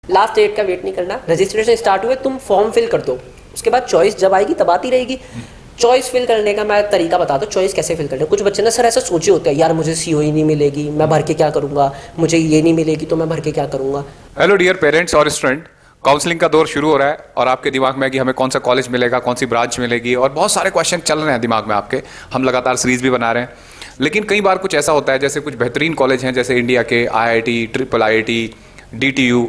Last date का wait नहीं करना, रजिस्ट्रेशन स्टार्ट हुए तुम फॉर्म फिल कर दो, उसके बाद चॉइस जब आएगी तब आती रहेगी। चॉइस फिल करने का मैं तरीका बताता हूँ, चॉइस कैसे फिल करना है। कुछ बच्चे ना सर ऐसा सोचे होते हैं, यार मुझे सीओई नहीं मिलेगी, मैं भर के क्या करूँगा, मुझे ये नहीं मिलेगी तो मैं भर के क्या करूँगा। हेलो डियर पेरेंट्स और स्टूडेंट, काउंसलिंग का दौर शुरू हो रहा है और आपके दिमाग में है कि हमें कौन सा कॉलेज मिलेगा, कौन सी ब्रांच मिलेगी, और बहुत सारे क्वेश्चन चल रहे हैं दिमाग में आपके। हम लगातार सीरीज भी बना रहे हैं, लेकिन कई बार कुछ ऐसा होता है जैसे कुछ बेहतरीन कॉलेज हैं जैसे इंडिया के IIT, ट्रिपल IIT, DTU,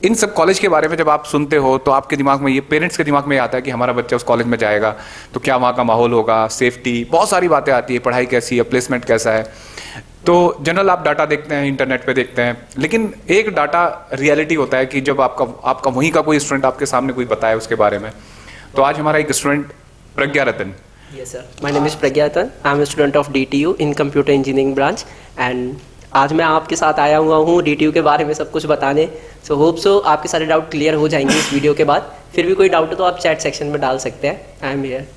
इन सब कॉलेज के बारे में जब आप सुनते हो तो आपके दिमाग में, ये पेरेंट्स के दिमाग में आता है कि हमारा बच्चा उस कॉलेज में जाएगा तो क्या वहाँ का माहौल होगा, सेफ्टी, बहुत सारी बातें आती है, पढ़ाई कैसी है, प्लेसमेंट कैसा है। तो जनरल आप डाटा देखते हैं, इंटरनेट पे देखते हैं, लेकिन एक डाटा रियलिटी होता है कि जब आपका वहीं का कोई स्टूडेंट आपके सामने कोई बताए उसके बारे में। तो आज हमारा एक student Pragya Ratan. Yes sir, my name is Pragya Ratan. I am a student of DTU in Computer Engineering branch and आज मैं आपके साथ आया हुआ हूँ DTU के बारे में सब कुछ बताने। सो होप सो आपके सारे डाउट क्लियर हो जाएंगे इस वीडियो के बाद। फिर भी कोई डाउट हो तो आप चैट सेक्शन में डाल सकते हैं। I am here.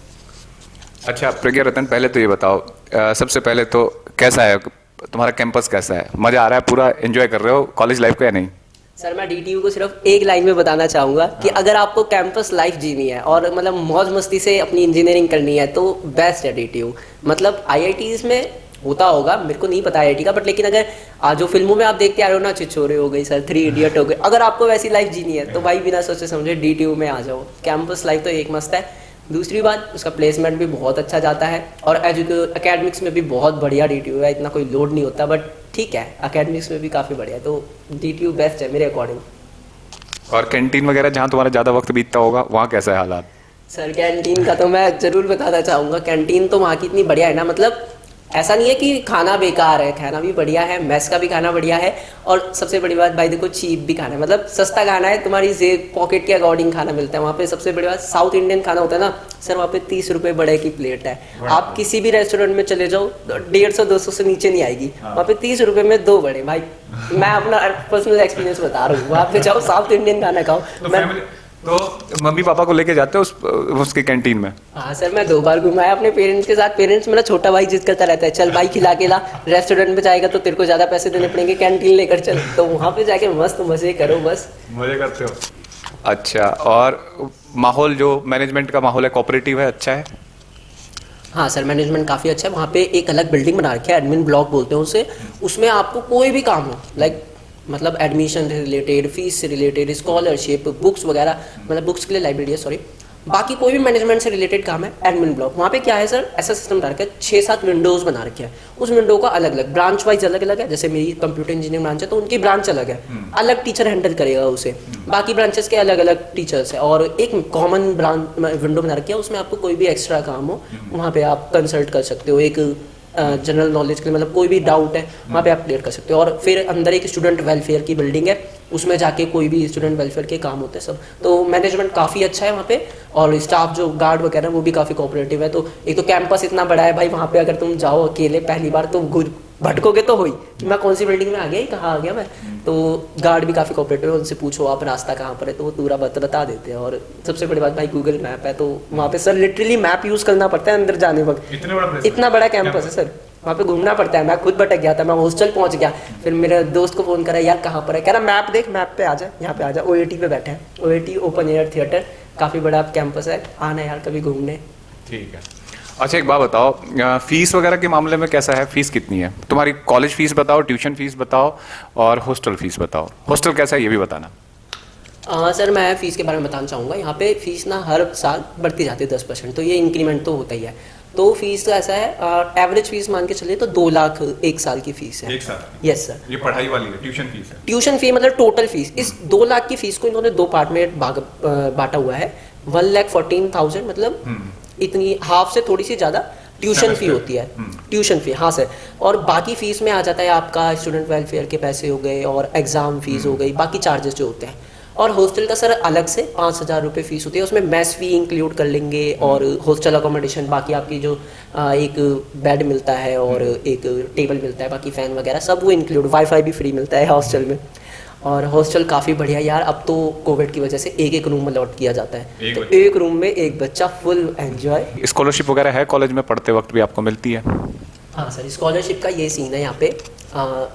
अच्छा प्रज्ञा रतन, पहले तो ये बताओ, सबसे पहले तो कैसा है तुम्हारा कैंपस, कैसा है, मजा आ रहा है, पूरा एंजॉय कर रहे हो कॉलेज लाइफ को या नहीं? सर मैं DTU को सिर्फ एक लाइन में बताना चाहूँगा कि अगर आपको कैंपस लाइफ जीनी है और मतलब मौज मस्ती से अपनी इंजीनियरिंग करनी है तो बेस्ट है DTU। मतलब IITs में होता होगा, मेरे को नहीं पता IIT का, बट लेकिन अगर आज जो फिल्मों में आप देखते आ रहे हो ना, छिछोरे हो गई सर, 3 इडियट हो गए, अगर आपको वैसी लाइफ जीनी है तो भाई बिना सोचे समझे DTU में आ जाओ। कैंपस लाइफ तो एक मस्त है। दूसरी बात, उसका प्लेसमेंट भी बहुत अच्छा जाता है और एकेडमिक्स में भी बहुत बढ़िया DTU है। इतना कोई लोड नहीं होता, बट ठीक है, एकेडमिक्स में भी काफ़ी बढ़िया है, तो DTU बेस्ट है मेरे अकॉर्डिंग। और कैंटीन वगैरह जहाँ तुम्हारा ज़्यादा वक्त बीतता होगा वहाँ कैसा है हालात? सर कैंटीन का तो मैं ज़रूर बताना चाहूँगा। कैंटीन तो वहाँ की इतनी बढ़िया है ना, मतलब ऐसा नहीं है कि खाना बेकार है, खाना भी बढ़िया है, मेस का भी खाना बढ़िया है, और सबसे बड़ी बात भाई देखो चीप भी खाना है, मतलब सस्ता खाना है, तुम्हारी जेब पॉकेट के अकॉर्डिंग खाना मिलता है वहाँ पे। सबसे बड़ी बात, साउथ इंडियन खाना होता है ना सर, वहाँ पे 30 रुपये बड़े की प्लेट है। आप किसी भी रेस्टोरेंट में चले जाओ 150-200 से नीचे नहीं आएगी। वहाँ पे 30 रुपये में 2 बड़े। भाई मैं अपना पर्सनल एक्सपीरियंस बता रहा हूँ, वहाँ पे जाओ साउथ इंडियन खाना खाओ। तो मम्मी पापा को लेके जाते हो उसके कैंटीन में? हाँ सर, मैं 2 बार घुमाया अपने पेरेंट्स के साथ। पेरेंट्स मेरा छोटा भाई जिद करता रहता है, चल भाई खिला के ला, रेस्टोरेंट में जाएगा तो तेरे को ज़्यादा पैसे देने पड़ेंगे, कैंटीन लेकर चल। तो वहाँ पे जाके मस्त मज़े करो, बस मज़े करते हो। अच्छा, और माहौल, जो मैनेजमेंट का माहौल है, कोऑपरेटिव है, अच्छा है? हाँ सर, मैनेजमेंट काफ़ी अच्छा है। वहाँ पे एक अलग बिल्डिंग बना रखी है, एडमिन ब्लॉक बोलते हैं उसे। उसमें आपको कोई भी काम हो, लाइक मतलब एडमिशन से रिलेटेड, फीस से रिलेटेड, स्कॉलरशिप, बुक्स वगैरह, मतलब बुक्स के लिए लाइब्रेरी है, सॉरी, बाकी कोई भी मैनेजमेंट से रिलेटेड काम है, एडमिन ब्लॉक। वहाँ पे क्या है सर, ऐसा सिस्टम बना रखा है, 6-7 विंडोज़ बना रखे हैं। उस विंडो का अलग अलग ब्रांच वाइज अलग अलग है। जैसे मेरी कंप्यूटर इंजीनियरिंग ब्रांच है तो उनकी ब्रांच अलग है, अलग टीचर हैंडल करेगा उसे, बाकी ब्रांचेस के अलग अलग टीचर्स है। और एक कॉमन ब्रांच विंडो बना रखी है, उसमें आपको कोई भी एक्स्ट्रा काम हो वहाँ पे आप कंसल्ट कर सकते हो। एक जनरल नॉलेज के लिए, मतलब कोई भी डाउट है वहाँ पे आप क्लियर कर सकते हो। और फिर अंदर एक स्टूडेंट वेलफेयर की बिल्डिंग है, उसमें जाके कोई भी स्टूडेंट वेलफेयर के काम होते हैं सब। तो मैनेजमेंट काफ़ी अच्छा है वहाँ पे, और स्टाफ जो गार्ड वगैरह वो भी काफ़ी कोऑपरेटिव है। तो एक तो कैंपस इतना बड़ा है भाई, वहाँ पे अगर तुम जाओ अकेले पहली बार तो भटकोगे तो हो ही कि मैं कौन सी बिल्डिंग में आ गया, कहाँ आ गया मैं। तो गार्ड भी काफ़ी कोऑपरेटिव है, उनसे पूछो आप रास्ता कहाँ पर है तो वो पूरा बता देते हैं। और सबसे बड़ी बात भाई गूगल मैप है, तो वहाँ पे सर लिटरली मैप यूज़ करना पड़ता है अंदर जाने वक्त। इतना बड़ा कैंपस है सर, वहाँ पे घूमना पड़ता है। मैं खुद भटक गया था, मैं हॉस्टल पहुँच गया, फिर मेरे दोस्त को फ़ोन करा, यार कहाँ पर है, कह रहा मैप देख, मैप पे आ जा, यहाँ पे आ जा, OAT पे बैठे हैं, OAT ओपन एयर थिएटर, काफ़ी बड़ा कैंपस है, आना यार कभी घूमने। ठीक है। अच्छा एक बात बताओ, फीस वगैरह के मामले में कैसा है, फीस कितनी है तुम्हारी? कॉलेज फीस बताओ, ट्यूशन फीस बताओ, और हॉस्टल फीस बताओ। हॉस्टल कैसा है ये भी बताना। सर मैं फ़ीस के बारे में बताना चाहूँगा। यहाँ पे फ़ीस ना हर साल बढ़ती जाती है 10%, तो ये इंक्रीमेंट तो होता ही है। तो फीस तो ऐसा है, एवरेज फीस मान के चलिए तो 2 लाख 1 साल की फीस है। 1 साल? Yes sir. ये पढ़ाई वाली है, ट्यूशन फीस है? ट्यूशन फी मतलब टोटल फीस। इस 2 लाख की फीस को इन्होंने 2 पार्ट में बांटा हुआ है। 1,14,000 मतलब इतनी हाफ से थोड़ी सी ज़्यादा ट्यूशन फी होती है। ट्यूशन फी, हाँ सर। और बाकी फीस में आ जाता है आपका स्टूडेंट वेलफेयर के पैसे हो गए और एग्ज़ाम फीस हो गई, बाकी चार्जेस जो होते हैं। और हॉस्टल का सर अलग से 5,000 रुपये फीस होती है, उसमें मेस फी इंक्लूड कर लेंगे और हॉस्टल अकोमोडेशन, बाकी आपकी जो एक बेड मिलता है और एक टेबल मिलता है, बाकी फ़ैन वगैरह सब वो इंक्लूड, वाईफाई भी फ्री मिलता है हॉस्टल में। और हॉस्टल काफ़ी बढ़िया यार, अब तो कोविड की वजह से एक रूम अलॉट किया जाता है, तो एक रूम में एक बच्चा, फुल एंजॉय। स्कॉलरशिप वगैरह है कॉलेज में पढ़ते वक्त भी आपको मिलती है? हाँ सर, स्कॉलरशिप का ये सीन है यहाँ पे।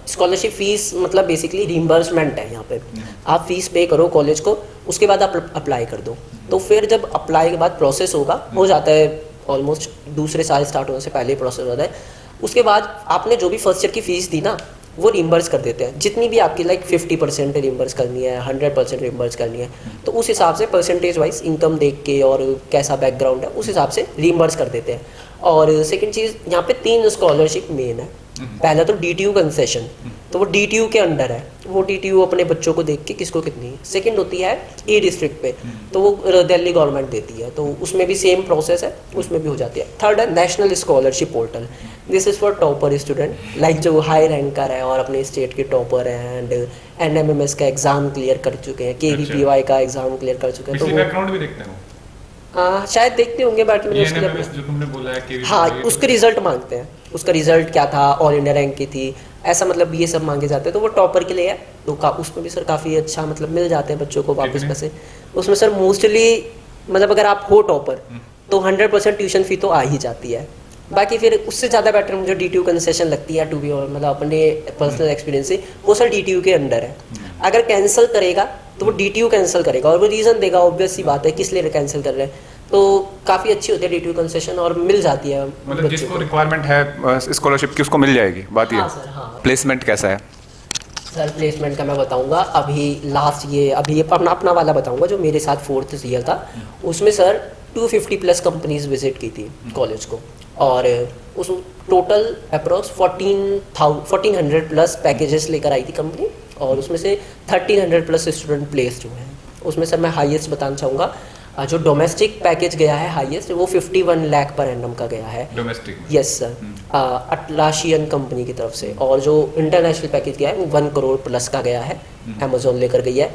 स्कॉलरशिप फीस मतलब बेसिकली रिम्बर्समेंट है यहाँ पे। आप फीस पे करो कॉलेज को, उसके बाद आप अप्लाई कर दो। तो फिर जब अप्लाई के बाद प्रोसेस होगा, हो जाता है ऑलमोस्ट दूसरे साल स्टार्ट होने से पहले ही प्रोसेस होता है। उसके बाद आपने जो भी फर्स्ट ईयर की फ़ीस दी ना, वो रिम्बर्स कर देते हैं। जितनी भी आपकी लाइक 50% रिम्बर्स करनी है, 100% रिम्बर्स करनी है, तो उस हिसाब से परसेंटेज वाइज इनकम देख के और कैसा बैकग्राउंड है उस हिसाब से रिम्बर्स कर देते हैं। और सेकंड चीज़, यहाँ पे 3 स्कॉलरशिप मेन है। पहला तो DTU कंसेशन, तो वो DTU के अंडर है। वो DTU अपने बच्चों को देख के किसको कितनी है। सेकंड होती है ए डिस्ट्रिक्ट पे, तो वो दिल्ली गवर्नमेंट देती है, तो उसमें भी सेम प्रोसेस है, उसमें भी हो जाती है। थर्ड है national scholarship portal. This is for topper student, like जो हाई रैंकर है और अपने स्टेट के टॉपर हैं एंड NMMS का एग्ज़ाम क्लियर कर चुके हैं, KVPY का एग्ज़ाम क्लियर कर चुके हैं। तो बैकग्राउंड भी देखते हैं शायद देखते होंगे, बट मैंने उसके लिए जो तुमने बोला है कि हाँ, उसके रिजल्ट मांगते हैं, उसका रिजल्ट क्या था, ऑल इंडिया रैंक की थी, ऐसा मतलब ये सब मांगे जाते हैं। तो वो टॉपर के लिए है, तो उसमें भी सर काफ़ी अच्छा मतलब मिल जाते हैं बच्चों को वापस पैसे। उसमें सर मोस्टली मतलब अगर आप हो टॉपर तो 100% ट्यूशन फ़ी तो आ ही जाती है। बाकी फिर उससे ज़्यादा बेटर मुझे DTU कंसेशन लगती है, टू बी और मतलब अपने पर्सनल एक्सपीरियंस से, वो सर DTU के अंडर है। अगर कैंसिल करेगा तो वो DTU कैंसिल करेगा और वो रीज़न देगा, ऑब्वियस सी बात है किस लिए कैंसिल कर रहे हैं। तो काफ़ी अच्छी होती है DTU कंसेशन और मिल जाती है, मतलब जिसको रिक्वायरमेंट है स्कॉलरशिप की उसको मिल जाएगी। बात ये हाँ सर, हाँ। प्लेसमेंट कैसा है? सर प्लेसमेंट का मैं बताऊंगा, अभी लास्ट ये अपना वाला बताऊंगा जो मेरे साथ 4th ईयर था। उसमें सर 250+ कंपनीज विजिट की थी कॉलेज को, और उस टोटल अप्रॉक्स 1400+ पैकेजेस लेकर आई थी कंपनी, और उसमें से 1300+ स्टूडेंट प्लेस्ड हुए हैं। उसमें सर मैं हाईएस्ट बताना चाहूँगा, जो डोमेस्टिक पैकेज गया है हाईएस्ट, वो 51 लाख पर एनम का गया है डोमेस्टिक। यस सर, अटलाशियन कंपनी की तरफ से। और जो इंटरनेशनल पैकेज गया है वो 1 करोड़ प्लस का गया है, अमेजोन लेकर गई है।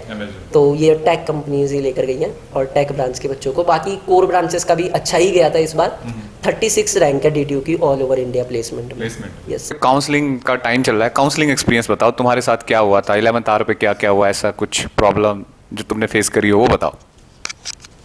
तो ये टेक कंपनीज ही लेकर गई हैं और टेक ब्रांच के बच्चों को। बाकी कोर ब्रांचेस का भी अच्छा ही गया था इस बार। 36 रैंक है DTU की ऑल ओवर इंडिया प्लेसमेंट में। यस। काउंसलिंग का टाइम चल रहा है, काउंसलिंग एक्सपीरियंस बताओ, तुम्हारे साथ क्या हुआ था? 11th आवर पे क्या क्या हुआ, ऐसा कुछ प्रॉब्लम जो तुमने फेस करी हो वो बताओ।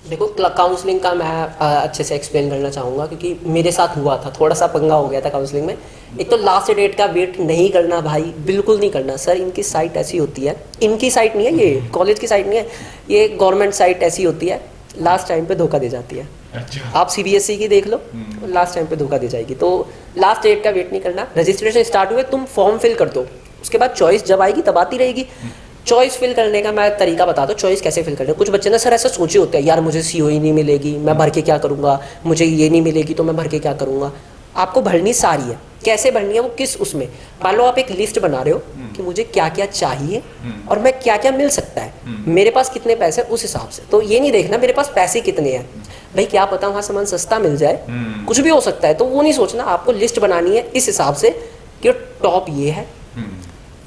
देखो, काउंसलिंग का मैं अच्छे से एक्सप्लेन करना चाहूँगा, क्योंकि मेरे साथ हुआ था, थोड़ा सा पंगा हो गया था काउंसलिंग में। एक तो लास्ट डेट का वेट नहीं करना भाई, बिल्कुल नहीं करना सर। इनकी साइट ऐसी होती है, इनकी साइट नहीं है, ये कॉलेज की साइट नहीं है, ये गवर्नमेंट साइट ऐसी होती है, लास्ट टाइम पे धोखा दे जाती है। अच्छा। आप CBSE की देख लो, लास्ट टाइम पे धोखा दे जाएगी। तो लास्ट डेट का वेट नहीं करना, रजिस्ट्रेशन स्टार्ट हुए तुम फॉर्म फिल कर दो, उसके बाद चॉइस जब आएगी तब आती रहेगी। चॉइस फिल करने का मैं तरीका बता दो, चॉइस कैसे फिल करना है। कुछ बच्चे ना सर ऐसा सोचे होते हैं, यार मुझे COE नहीं मिलेगी, मैं भर के क्या करूँगा, मुझे ये नहीं मिलेगी तो मैं भर के क्या करूँगा। आपको भरनी सारी है, कैसे भरनी है वो किस उसमें, मान लो आप एक लिस्ट बना रहे हो कि मुझे क्या क्या चाहिए और मैं क्या क्या मिल सकता है, मेरे पास कितने पैसे, उस हिसाब से। तो ये नहीं देखना मेरे पास पैसे कितने हैं, भाई क्या पता वहाँ सामान सस्ता मिल जाए, कुछ भी हो सकता है, तो वो नहीं सोचना। आपको लिस्ट बनानी है इस हिसाब से कि टॉप ये है,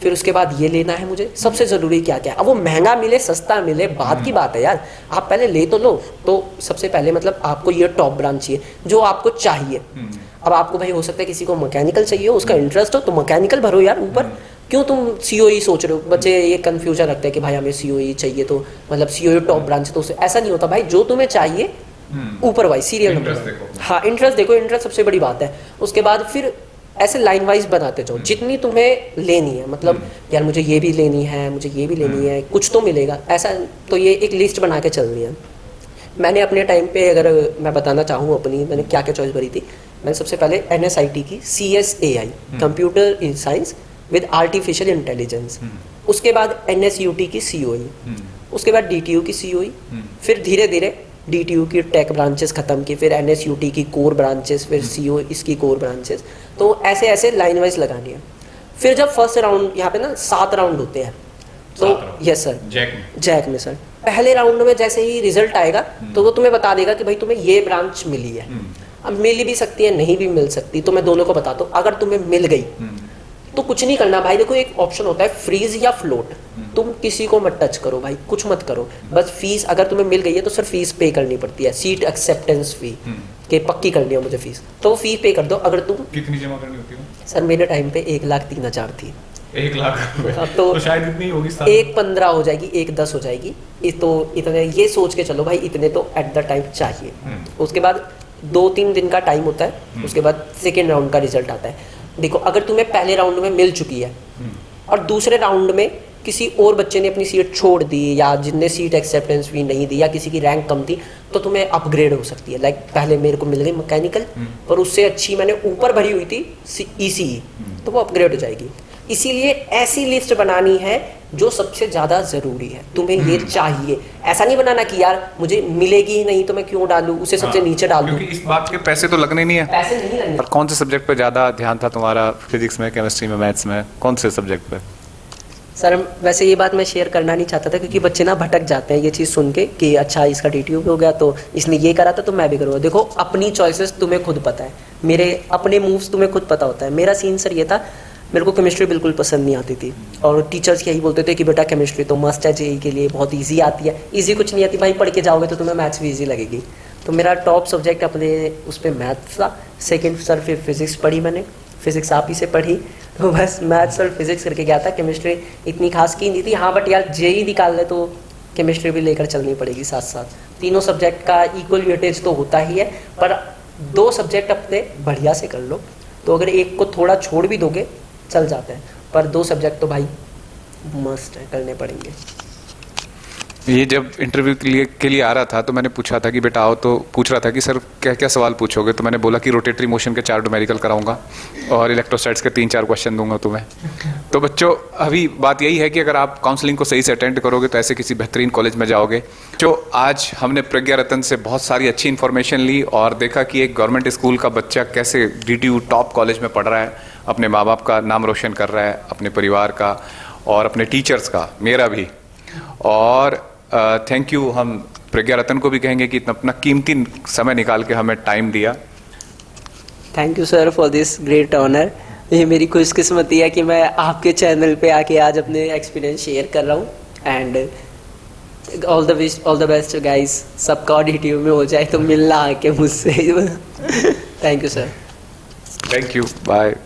फिर उसके बाद ये लेना है मुझे, सबसे ज़रूरी क्या क्या है। अब वो महंगा मिले सस्ता मिले बात की बात है यार, आप पहले ले तो लो। तो सबसे पहले मतलब आपको ये टॉप ब्रांच चाहिए जो आपको चाहिए। अब आपको भाई हो सकता है किसी को मैकेनिकल चाहिए हो, उसका इंटरेस्ट हो, तो मैकेनिकल भरो यार ऊपर। क्यों तुम COE सोच रहे हो? बच्चे ये कन्फ्यूजन रखते हैं कि भाई हमें COE चाहिए, तो मतलब COE टॉप ब्रांच, तो ऐसा नहीं होता भाई, जो तुम्हें चाहिए ऊपर वाइज सीरियल नंबर। हाँ, इंटरेस्ट देखो, इंटरेस्ट सबसे बड़ी बात है। उसके बाद फिर ऐसे लाइन वाइज बनाते जाओ जितनी तुम्हें लेनी है, मतलब यार मुझे ये भी लेनी है, मुझे ये भी लेनी है, कुछ तो मिलेगा ऐसा। तो ये एक लिस्ट बना के चलनी है। मैंने अपने टाइम पे अगर मैं बताना चाहूँ अपनी, मैंने क्या क्या चॉइस भरी थी। मैंने सबसे पहले NSIT की CSAI, computer in science with artificial intelligence. उसके बाद NSUT की COE, उसके बाद DTU की COE, फिर धीरे धीरे DTU की टेक ब्रांचेस ख़त्म की, फिर NSUT की कोर ब्रांचेस, फिर CO इसकी कोर ब्रांचेस। तो ऐसे ऐसे लाइन वाइज लगानी है। फिर जब फर्स्ट राउंड, यहाँ पे ना 7 राउंड होते हैं, तो यस सर, जैक में सर पहले राउंड में जैसे ही रिजल्ट आएगा तो वो तुम्हें बता देगा कि भाई तुम्हें ये ब्रांच मिली है। अब मिल भी सकती है, नहीं भी मिल सकती, तो मैं दोनों को बताता हूँ। अगर तुम्हें मिल गई तो कुछ नहीं करना भाई, देखो एक ऑप्शन होता है फ्रीज या फ्लोट, तुम किसी को मत टच करो भाई, कुछ मत करो, बस फीस अगर तुम्हें मिल गई है तो सर फीस पे करनी पड़ती है, सीट एक्सेप्टेंस फी के पक्की करनी है मुझे फीस, तो वो फी पे कर दो। अगर तुम कितनी जमा करनी होती है? सर मेरे टाइम पे 1,03,000 थी। 1 लाख अब तो शायद इतनी होगी, 1,15 हो जाएगी, 1,10 हो जाएगी। तो इतने ये सोच के चलो भाई, इतने तो एट द टाइम चाहिए। उसके बाद 2-3 दिन का टाइम होता है, उसके बाद सेकेंड राउंड का रिजल्ट आता है। देखो अगर तुम्हें पहले राउंड में मिल चुकी है और दूसरे राउंड में किसी और बच्चे ने अपनी सीट छोड़ दी या जिनने सीट एक्सेप्टेंस भी नहीं दी या किसी की रैंक कम थी, तो तुम्हें अपग्रेड हो सकती है। लाइक पहले मेरे को मिल गई मैकेनिकल पर उससे अच्छी मैंने ऊपर भरी हुई थी ईसीई, तो वो अपग्रेड हो जाएगी। इसीलिए ऐसी लिस्ट बनानी है जो सबसे ज़्यादा ज़रूरी है, तुम्हें ये चाहिए। ऐसा नहीं बनाना कि यार मुझे मिलेगी ही नहीं तो मैं क्यों डालूँ, उसे सबसे नीचे डाल दूँ। क्योंकि इस बात के पैसे तो लगने नहीं है। पैसे नहीं लगने। और कौन से सब्जेक्ट पे ज़्यादा ध्यान था तुम्हारा? फिजिक्स में, केमिस्ट्री में, मैथ्स में, कौन से सब्जेक्ट पे? सर वैसे ये बात मैं शेयर करना नहीं चाहता था क्योंकि बच्चे ना भटक जाते हैं ये चीज़ सुन के कि अच्छा इसका DTU हो गया तो इसने ये करा था तो मैं भी करूँगा। देखो अपनी चॉइसेस तुम्हें खुद पता है, मेरे अपने मूव्स तुम्हें खुद पता होता है। मेरा सीन सर ये था, मेरे को केमिस्ट्री बिल्कुल पसंद नहीं आती थी और टीचर्स यही बोलते थे कि बेटा केमिस्ट्री तो मस्ट है, जेईई के लिए बहुत ईजी आती है। ईजी कुछ नहीं आती भाई, पढ़ के जाओगे तो तुम्हें मैथ्स भी ईजी लगेगी। तो मेरा टॉप सब्जेक्ट अपने उस पर मैथ्स था। सेकेंड सर फिर फिज़िक्स पढ़ी मैंने, फिज़िक्स आप ही से पढ़ी, तो बस मैथ्स और फिज़िक्स करके गया था। केमिस्ट्री इतनी खास की नहीं थी, हाँ बट यार जेईई निकाल ले तो केमिस्ट्री भी लेकर चलनी पड़ेगी साथ साथ। तीनों सब्जेक्ट का इक्वल वेटेज तो होता ही है, पर 2 सब्जेक्ट अपने बढ़िया से कर लो तो अगर एक को थोड़ा छोड़ भी दोगे चल जाते हैं, पर 2 सब्जेक्ट तो भाई मस्ट है, करने पड़ेंगे। ये जब इंटरव्यू के लिए आ रहा था तो मैंने पूछा था कि बेटा आओ, तो पूछ रहा था कि सर क्या क्या सवाल पूछोगे, तो मैंने बोला कि रोटेटरी मोशन के 4 न्यूमेरिकल कराऊंगा और इलेक्ट्रोस्टैट्स के 3-4 क्वेश्चन दूंगा तुम्हें। तो बच्चों अभी बात यही है कि अगर आप काउंसलिंग को सही से अटेंड करोगे तो ऐसे किसी बेहतरीन कॉलेज में जाओगे। जो आज हमने प्रज्ञा रतन से बहुत सारी अच्छी इन्फॉर्मेशन ली और देखा कि एक गवर्नमेंट स्कूल का बच्चा कैसे DTU टॉप कॉलेज में पढ़ रहा है, अपने माँ बाप का नाम रोशन कर रहा है, अपने परिवार का और अपने टीचर्स का, मेरा भी। और थैंक यू हम प्रज्ञा रतन को भी कहेंगे कि इतना अपना कीमती समय निकाल के हमें टाइम दिया। Thank you sir for this great honour. ये मेरी खुशकिस्मती है कि मैं आपके चैनल पे आके आज अपने एक्सपीरियंस शेयर कर रहा हूँ। And all the best guys, सबका DTU में हो जाए तो मिलना आके मुझसे। Thank you sir. Thank you, bye.